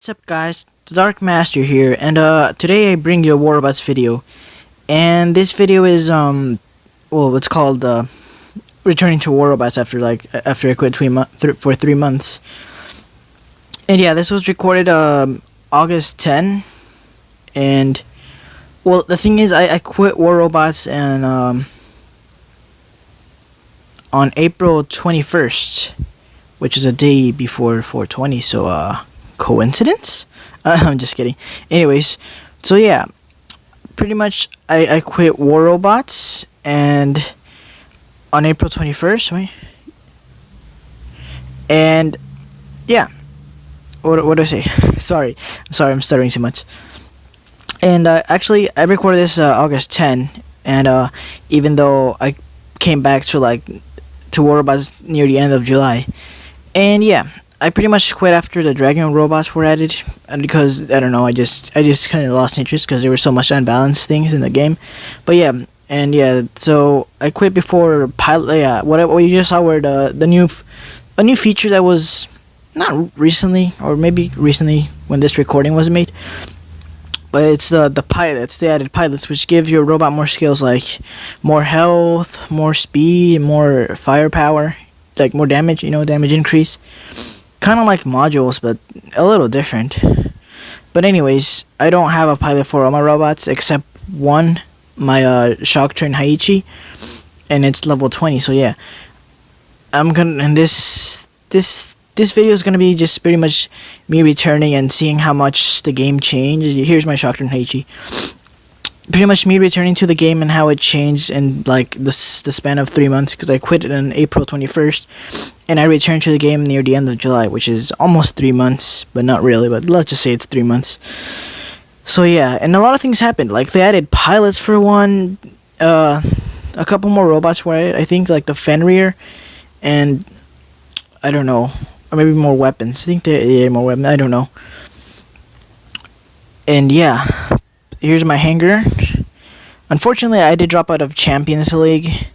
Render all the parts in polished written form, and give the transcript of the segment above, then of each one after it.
What's up guys, the Dark Master here, and today I bring you a War Robots video, and this video is well, it's called returning to War Robots after I quit for 3 months. And yeah, this was recorded August 10, and well, the thing is I quit War Robots and on April 21st, which is a day before 420, so coincidence? I'm just kidding. Anyways, so yeah, pretty much I quit War Robots and on April 21st, right? And yeah, what do I say? sorry, I'm stuttering too much. And actually, I recorded this August 10, and even though I came back to War Robots near the end of July, and yeah, I pretty much quit after the Dragon robots were added, and because I don't know, I just kind of lost interest because there were so much unbalanced things in the game. But yeah, and yeah, so I quit before pilot. Yeah, what you just saw were a new feature that was not recently, or maybe recently when this recording was made. But it's the pilots. They added pilots, which give your robot more skills like more health, more speed, more firepower, like more damage. Damage increase. Kind of like modules, but a little different. But anyways, I don't have a pilot for all my robots except one, my Shock Train Haiichi, and it's level 20. So yeah, I'm gonna, and this video is gonna be just pretty much me returning and seeing how much the game changed. Here's my Shock Train Haiichi. Pretty much me returning to the game and how it changed in like the span of 3 months, because I quit it on April 21st and I returned to the game near the end of July, which is almost 3 months, but not really, but let's just say it's 3 months. So yeah, and a lot of things happened. Like they added pilots for one, a couple more robots were added, I think, like the Fenrir, and I don't know, or maybe more weapons. I think they added more weapons, I don't know. And yeah, here's my hanger. Unfortunately, I did drop out of Champions League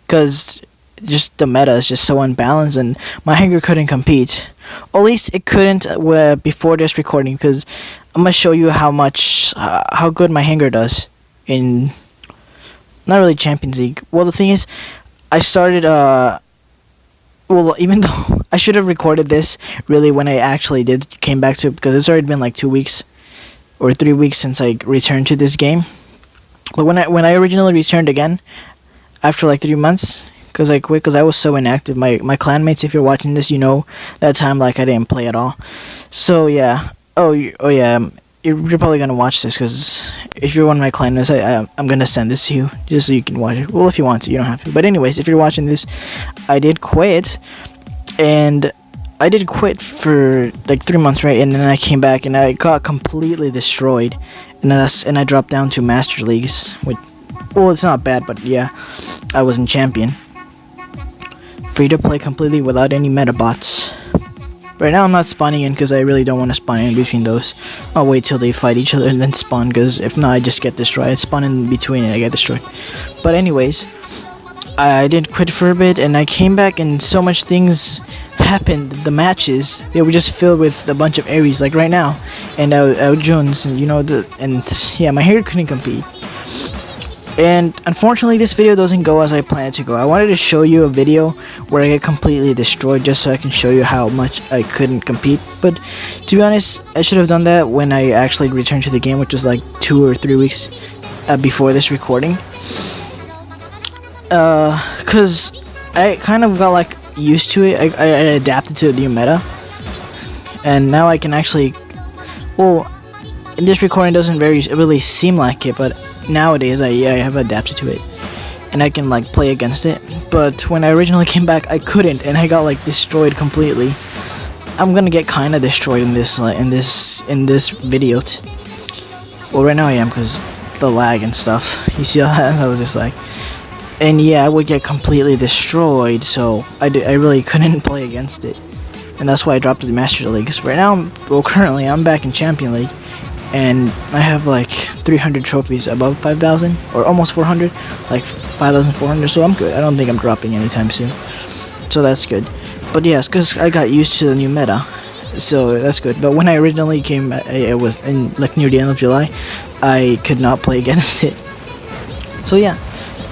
because just the meta is just so unbalanced, and my hanger couldn't compete. Or at least it couldn't before this recording, because I'm gonna show you how good my hanger does in not really Champions League. Well, the thing is, I started well, even though I should have recorded this really when I actually came back to it, because it's already been like 2 weeks or 3 weeks since I returned to this game. But when I originally returned again after like 3 months, because I quit because I was so inactive. My clanmates, if you're watching this, you know that time like I didn't play at all. So yeah. Oh yeah. You're probably gonna watch this, because if you're one of my clanmates, I'm gonna send this to you just so you can watch it. Well, if you want to, you don't have to. But anyways, if you're watching this, I did quit, and I did quit for like 3 months, right? And then I came back and I got completely destroyed, and I dropped down to Master Leagues. Well, it's not bad, but yeah, I wasn't champion. Free to play completely without any metabots. Right now I'm not spawning in because I really don't want to spawn in between those. I'll wait till they fight each other and then spawn, because if not, I just get destroyed. I spawn in between and I get destroyed. But anyways, I did quit for a bit and I came back, and so much things happened. The matches, they were just filled with a bunch of Aries, like right now, and Jones, and and yeah, my hair couldn't compete. And unfortunately, this video doesn't go as I planned it to go. I wanted to show you a video where I get completely destroyed, just so I can show you how much I couldn't compete. But to be honest, I should have done that when I actually returned to the game, which was like 2 or 3 weeks before this recording. Cause I kind of got like used to it. I adapted to the new meta, and now I can actually, well, in this recording it doesn't really seem like it, but nowadays I have adapted to it, and I can like play against it. But when I originally came back, I couldn't, and I got like destroyed completely. I'm gonna get kind of destroyed in this video. Well, right now I am, because the lag and stuff. You see that? I was just like, and yeah, I would get completely destroyed. So I really couldn't play against it, and that's why I dropped to the Master League. Because right now, currently I'm back in Champion League, and I have like 300 trophies above 5,000, or almost 400, like 5,400, so I'm good. I don't think I'm dropping anytime soon, so that's good. But yeah, it's because I got used to the new meta, so that's good. But when I originally came, I was in like near the end of July, I could not play against it. So yeah,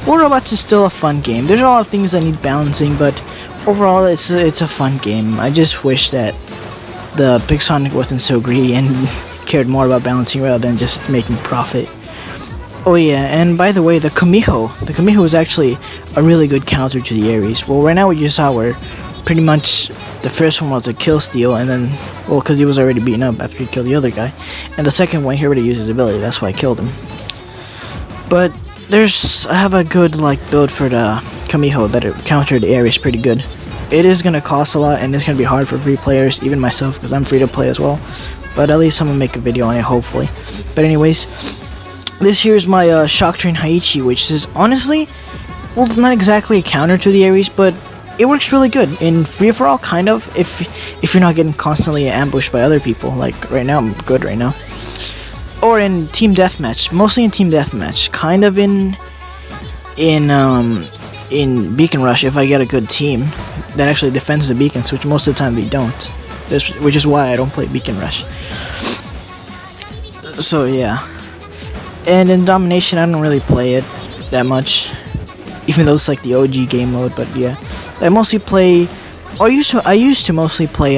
Overwatch is still a fun game. There's a lot of things that need balancing, but overall, it's a fun game. I just wish that the Pixonic wasn't so greedy and cared more about balancing rather than just making profit. Oh yeah, and by the way, the Kumiho is actually a really good counter to the Ares. Well, right now what you saw were pretty much the first one was a kill steal, and then, well, because he was already beaten up after he killed the other guy, and the second one he already used his ability, that's why I killed him. But I have a good like build for the Kumiho that it countered the Ares pretty good. It is gonna cost a lot, and it's gonna be hard for free players, even myself, because I'm free to play as well. But at least I'm gonna make a video on it, hopefully. But anyways, this here is my Shock Train Haiichi, which is honestly, well, it's not exactly a counter to the Ares, but it works really good in free for all, kind of. If you're not getting constantly ambushed by other people, like right now, I'm good right now. Or in team deathmatch, mostly in team deathmatch, kind of in Beacon Rush if I get a good team that actually defends the beacons, which most of the time they don't. Which is why I don't play Beacon Rush. So yeah. And in Domination, I don't really play it that much, even though it's like the OG game mode. But yeah, I mostly play. I used to mostly play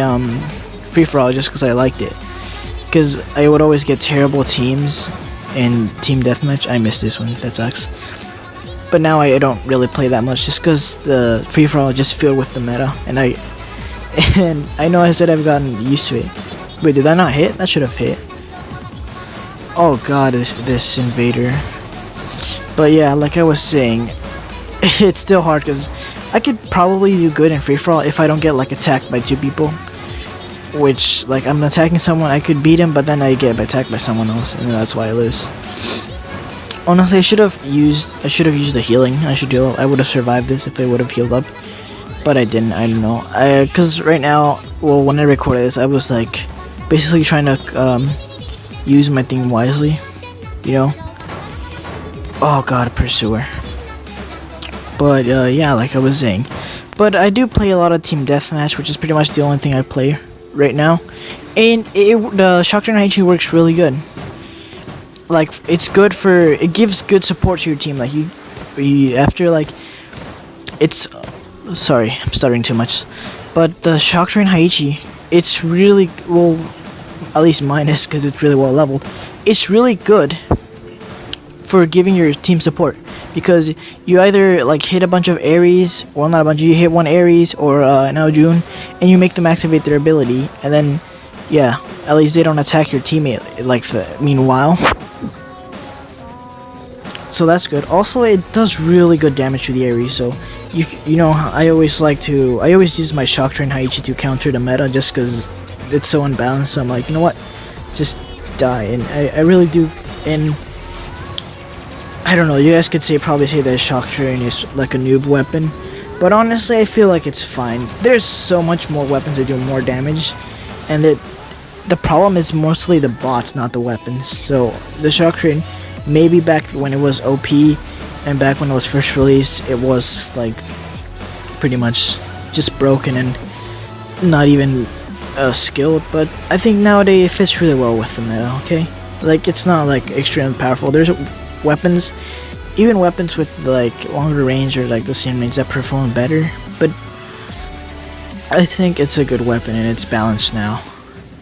free for all just because I liked it. Because I would always get terrible teams in team deathmatch. I missed this one. That sucks. But now I don't really play that much just because the free for all just filled with the meta, and I know I said I've gotten used to it. Wait, did that not hit? That should have hit. Oh god, this invader. But yeah, like I was saying, it's still hard because I could probably do good in free for all if I don't get like attacked by two people. Which, like, I'm attacking someone, I could beat him, but then I get attacked by someone else, and that's why I lose. Honestly, I should have used the healing. I would have survived this if I would have healed up, but I didn't. I don't know. Cause right now, well, when I recorded this, I was like basically trying to use my thing wisely, you know. Oh god, Pursuer. But yeah, like I was saying, but I do play a lot of team deathmatch, which is pretty much the only thing I play right now, and the Shock Train Haiichi works really good. Like, it gives good support to your team. Like you after like, it's, sorry, I'm stuttering too much, but the Shock Train Haiichi, it's really, well, at least mine is because it's really well leveled. It's really good for giving your team support, because you either like hit a bunch of Ares, well, not a bunch, you hit one Ares or an June, and you make them activate their ability, and then yeah, at least they don't attack your teammate like meanwhile. So that's good. Also, it does really good damage to the Ares, so you know, I always use my Shock Train Haiichi to counter the meta just because it's so unbalanced. So I'm like, you know what, just die. And I really do. And I don't know, you guys could probably say that Shock Train is like a noob weapon, but honestly I feel like it's fine. There's so much more weapons that do more damage, and the problem is mostly the bots, not the weapons. So the Shock Train, maybe back when it was OP and back when it was first released, it was like pretty much just broken and not even skilled, but I think nowadays it fits really well with the meta, okay? Like, it's not like extremely powerful. There's weapons, even weapons with like longer range or like the same range that perform better, but I think it's a good weapon and it's balanced now,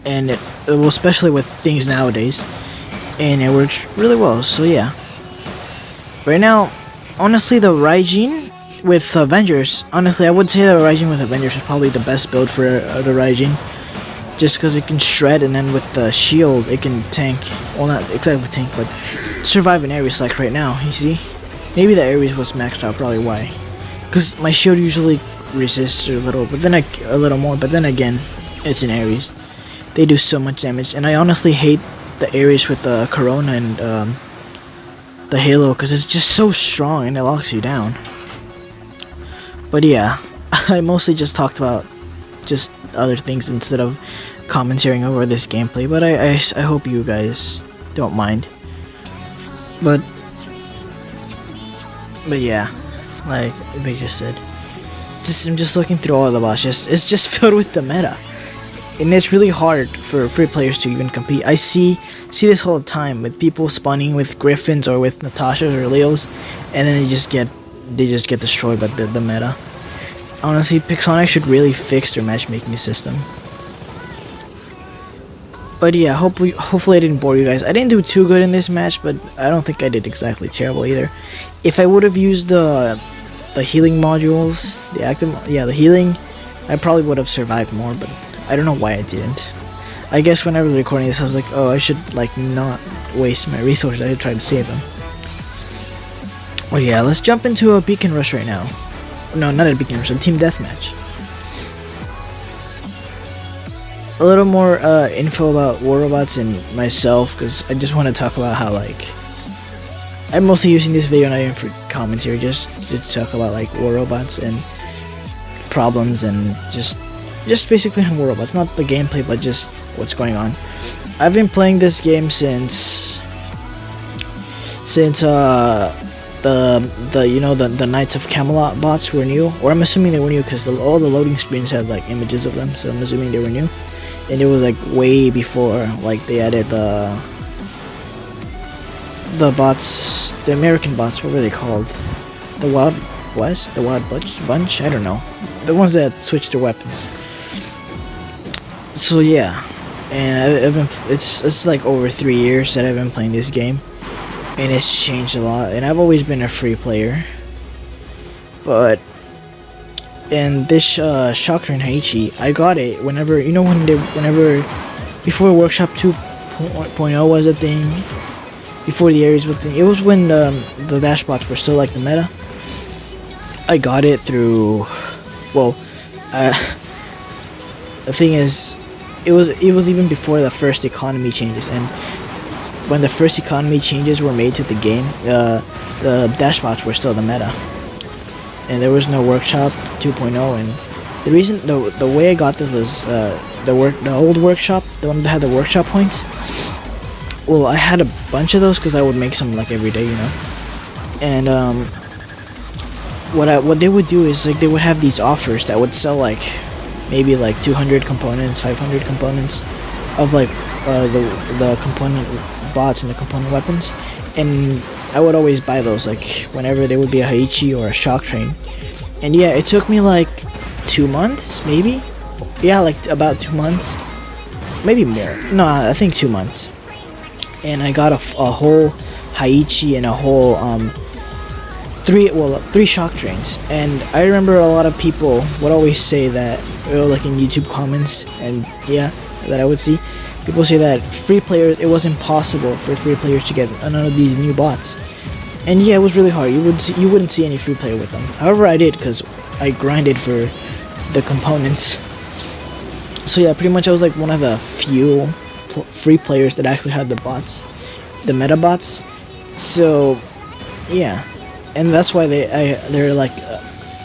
and well, especially with things nowadays, and it works really well. So yeah, right now, honestly, the Raijin with Avengers, honestly I would say the Raijin with Avengers is probably the best build for the Raijin, just because it can shred, and then with the shield it can tank, well, not exactly tank, but survive an Ares. Like right now, you see, maybe the Ares was maxed out, probably why, because my shield usually resists a little, but then a little more, but then again, it's an Ares, they do so much damage. And I honestly hate the Ares with the Corona and the Halo, because it's just so strong and it locks you down. But yeah, I mostly just talked about just other things instead of commentating over this gameplay, but I hope you guys don't mind. But yeah, like they just said, I'm just looking through all the bots. It's just filled with the meta. and it's really hard for free players to even compete. I see this all the time with people spawning with Griffins or with Natashas or Leos, and then they just get destroyed by the meta. Honestly, Pixonic should really fix their matchmaking system. But yeah, hopefully I didn't bore you guys. I didn't do too good in this match, but I don't think I did exactly terrible either. If I would have used the healing modules, the healing, I probably would have survived more, but I don't know why I didn't. I guess when I was recording this, I was like, oh, I should like not waste my resources. I should try to save them. Oh yeah, let's jump into a beacon rush right now. No, not a beacon rush, a team deathmatch. A little more info about War Robots and myself, because I just want to talk about how, like, I'm mostly using this video not even for commentary, just to talk about like War Robots and problems and just basically on War Robots, not the gameplay, but just what's going on. I've been playing this game since the Knights of Camelot bots were new, or I'm assuming they were new because all the loading screens had like images of them, so I'm assuming they were new. And it was like way before like they added the bots, the American bots. What were they called? The Wild West, the Wild Bunch. I don't know. The ones that switched their weapons. So yeah, and I've been. It's like over 3 years that I've been playing this game, and it's changed a lot. And I've always been a free player, but. And this Shock Train Heihachi, I got it whenever before Workshop 2.0 was a thing, before the Ares was a thing. It was when the Dashbots were still like the meta. I got it through, well, the thing is, it was even before the first economy changes, and when the first economy changes were made to the game, the Dashbots were still the meta. And there was no Workshop 2.0, and the reason the way I got this was the old Workshop, the one that had the Workshop points. Well, I had a bunch of those because I would make some like every day, you know. And what they would do is like they would have these offers that would sell like maybe like 200 components, 500 components of like the component bots and the component weapons, and I would always buy those like whenever there would be a Heihachi or a Shock Train. And yeah, it took me like 2 months, maybe. Yeah, like about 2 months, maybe more. No, I think 2 months. And I got a whole Heihachi and a whole 3 Shock Trains. And I remember a lot of people would always say that, like in YouTube comments, and yeah, that I would see. People say that free players, it was impossible for free players to get none of these new bots. And yeah, it was really hard. You wouldn't see any free player with them. However, I did because I grinded for the components. So yeah, pretty much I was like one of the few free players that actually had the bots, the meta bots. So yeah, and that's why they're like,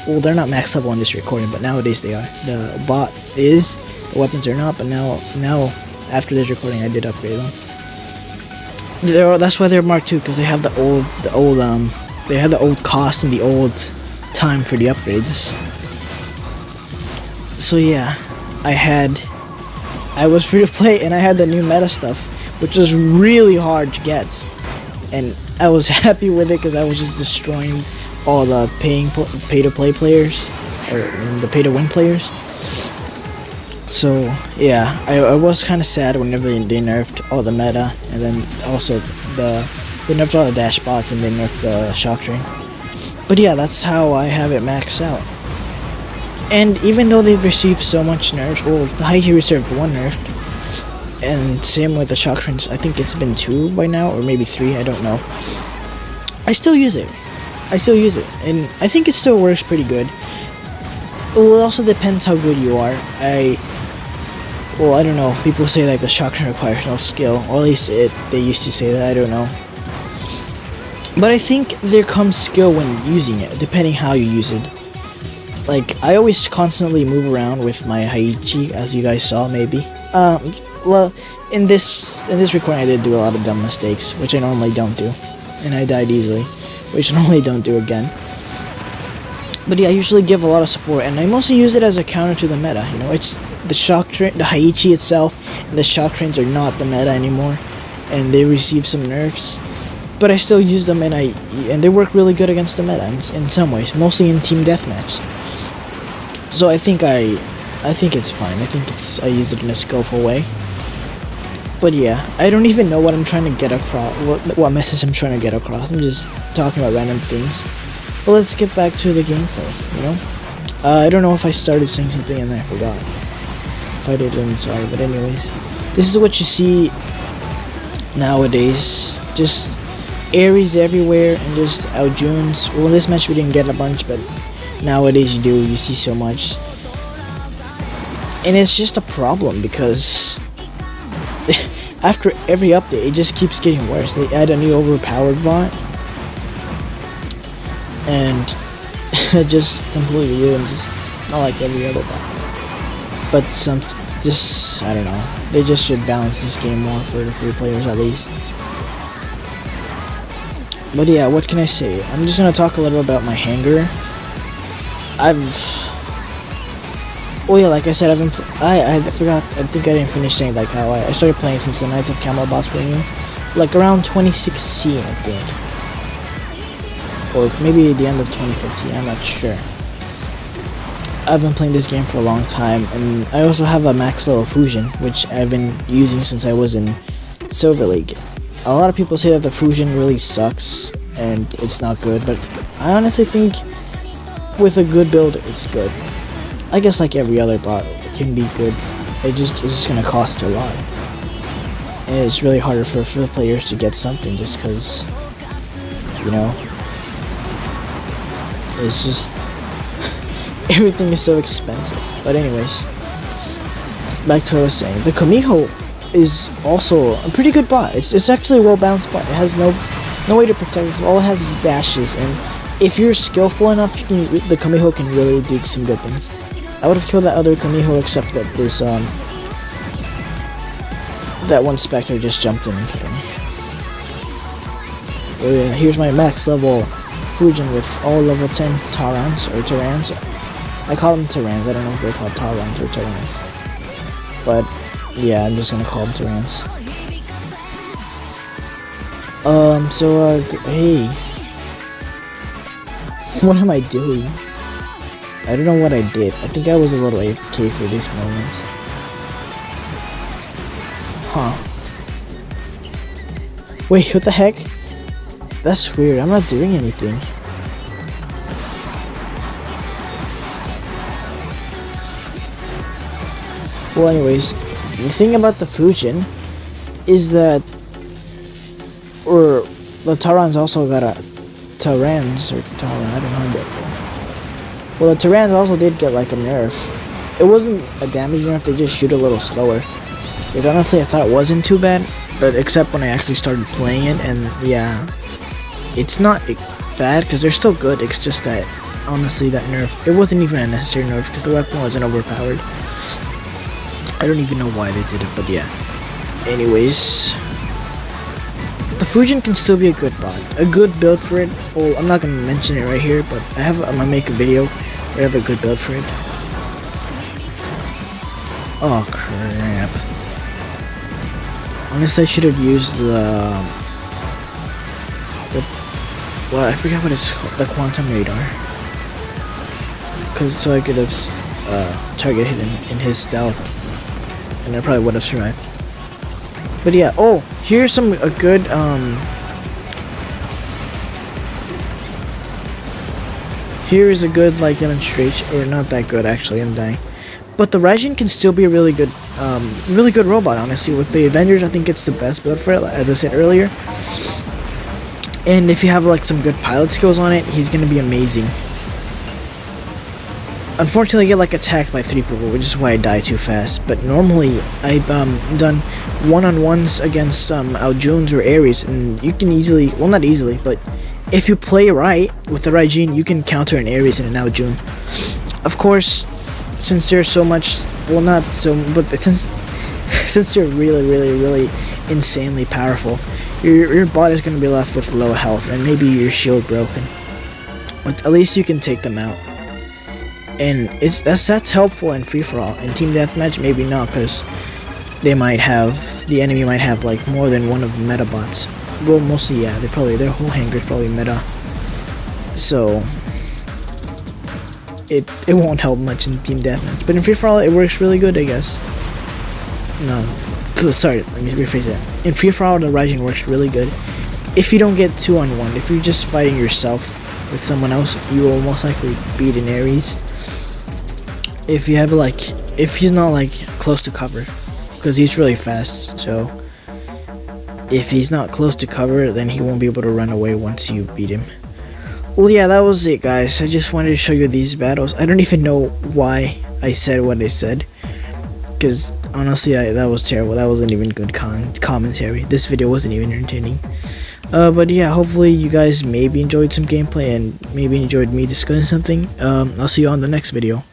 well, they're not maxed up on this recording, but nowadays they are. The bot is, the weapons are not, but now. After this recording, I did upgrade them. That's why they're Mark II, because they have the old cost and the old time for the upgrades. So yeah, I was free to play, and I had the new meta stuff, which was really hard to get, and I was happy with it because I was just destroying all the pay to play players, or the pay to win players. So yeah, I was kind of sad whenever they nerfed all the meta, and then also they nerfed all the dash bots and they nerfed the Shock Train. But yeah, that's how I have it maxed out. And even though they've received so much nerfs, well, the Heihachi received 1 nerf, and same with the Shock Trains. I think it's been 2 by now, or maybe 3. I don't know. I still use it, and I think it still works pretty good. Well, it also depends how good you are. I don't know. People say like the Shock Train requires no skill, or at least they used to say that. I don't know. But I think there comes skill when using it, depending how you use it. Like, I always constantly move around with my Heihachi, as you guys saw, maybe. Well, in this recording, I did do a lot of dumb mistakes, which I normally don't do, and I died easily, which I normally don't do again. But yeah, I usually give a lot of support, and I mostly use it as a counter to the meta. You know, the shock train, the Haiichi itself, and the shock trains are not the meta anymore, and they receive some nerfs. But I still use them, and they work really good against the meta in some ways, mostly in team deathmatch. So I think it's fine. I use it in a skillful way. But yeah, I don't even know what I'm trying to get across, what message I'm trying to get across. I'm just talking about random things. But let's get back to the gameplay, you know? I don't know if I started saying something and I forgot. If I did, I'm sorry. But anyways, this is what you see nowadays. Just Ares everywhere and just Aljuns. Well, in this match we didn't get a bunch, but nowadays you do. You see so much. And it's just a problem because after every update, it just keeps getting worse. They add a new overpowered bot, and it just completely ruins it. Not like every other bot, but I don't know. They just should balance this game more for the free players at least. But yeah, what can I say? I'm just gonna talk a little about my hanger. Oh yeah, like I said, I forgot, I think I didn't finish saying like how I started playing since the Knights of Camelot were new. Like around 2016, I think. Or maybe the end of 2015, I'm not sure. I've been playing this game for a long time, and I also have a max level fusion, which I've been using since I was in Silver League. A lot of people say that the fusion really sucks, and it's not good, but I honestly think with a good build, it's good. I guess like every other bot, it can be good. It's just gonna cost a lot. And it's really harder for players to get something just because, you know, it's just, everything is so expensive. But anyways, back to what I was saying. The Kamiho is also a pretty good bot. It's actually a well-balanced bot. It has no way to protect it. All it has is dashes, and if you're skillful enough, the Kamiho can really do some good things. I would have killed that other Kamiho except that this that one Spectre just jumped in and killed me. Oh yeah, here's my max level Fujin with all level 10 Tarans or Terrans. I call them Terrans. I don't know if they're called Tarans or Terrans. But yeah, I'm just gonna call them Terrans. Hey. What am I doing? I don't know what I did. I think I was a little AFK for this moment. Huh. Wait, what the heck? That's weird. I'm not doing anything. Well, anyways, the thing about the Fujin is that, or the Tarans also got a Terrans or Taran, I don't know that. Well, the Terrans also did get like a nerf. It wasn't a damage nerf, they just shoot a little slower. Which honestly I thought it wasn't too bad, but except when I actually started playing it, and yeah, it's not bad because they're still good. It's just that honestly that nerf, it wasn't even a necessary nerf because the weapon wasn't overpowered. I don't even know why they did it, but yeah. Anyways, the Fujin can still be a good bot. A good build for it. Well, I'm not gonna mention it right here, but I'm gonna make a video where I have a good build for it. Oh crap. Honestly, I should have used well, I forgot what it's called, the Quantum Radar. So I could have target hit in his stealth, and I probably would have survived. But yeah, oh, here's a good here is a good like demonstration, or not that good actually, I'm dying. But the Raijin can still be a really good robot, honestly. With the Avengers, I think it's the best build for it, as I said earlier. And if you have like some good pilot skills on it, he's gonna be amazing. Unfortunately, I get like attacked by 3 people, which is why I die too fast. But normally, I've done one-on-ones against Aljuns or Ares, and you can easily, well not easily, but if you play right with the Raijin, you can counter an Ares and an Aljun. Of course, since there's so much, well not so, but since you're really insanely powerful, your bot is going to be left with low health and maybe your shield broken. But at least you can take them out. And that's helpful in free for all. In team deathmatch, maybe not, because the enemy might have like more than one of the meta bots. Well, mostly yeah, their whole hangar is probably meta, so it won't help much in team deathmatch. But in free for all, it works really good, I guess. No, sorry, let me rephrase that. In free for all, the Raijin works really good. If you don't get 2-on-1, if you're just fighting yourself with someone else, you will most likely beat an Ares. If you have if he's not like close to cover, because he's really fast, so if he's not close to cover, then he won't be able to run away once you beat him. Well, yeah, that was it, guys. I just wanted to show you these battles. I don't even know why I said what I said, because honestly, that was terrible. That wasn't even good commentary. This video wasn't even entertaining. But yeah, hopefully you guys maybe enjoyed some gameplay and maybe enjoyed me discussing something. I'll see you on the next video.